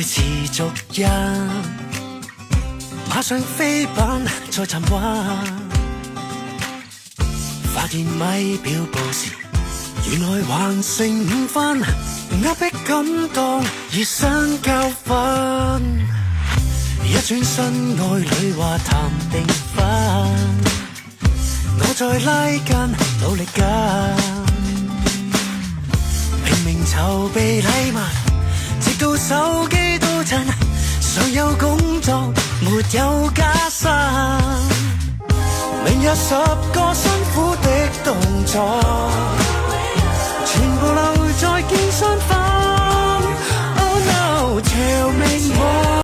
持續一馬上飛奔再尋揾，發現米表報時原來還剩5分，壓迫感當熱身教訓，一轉身愛侶話談定分，我再拉近努力緊，拼命籌備禮物，直到手機都震，尚有工作沒有加薪，明日10個辛苦的動作全部留在健身房。Oh no，長命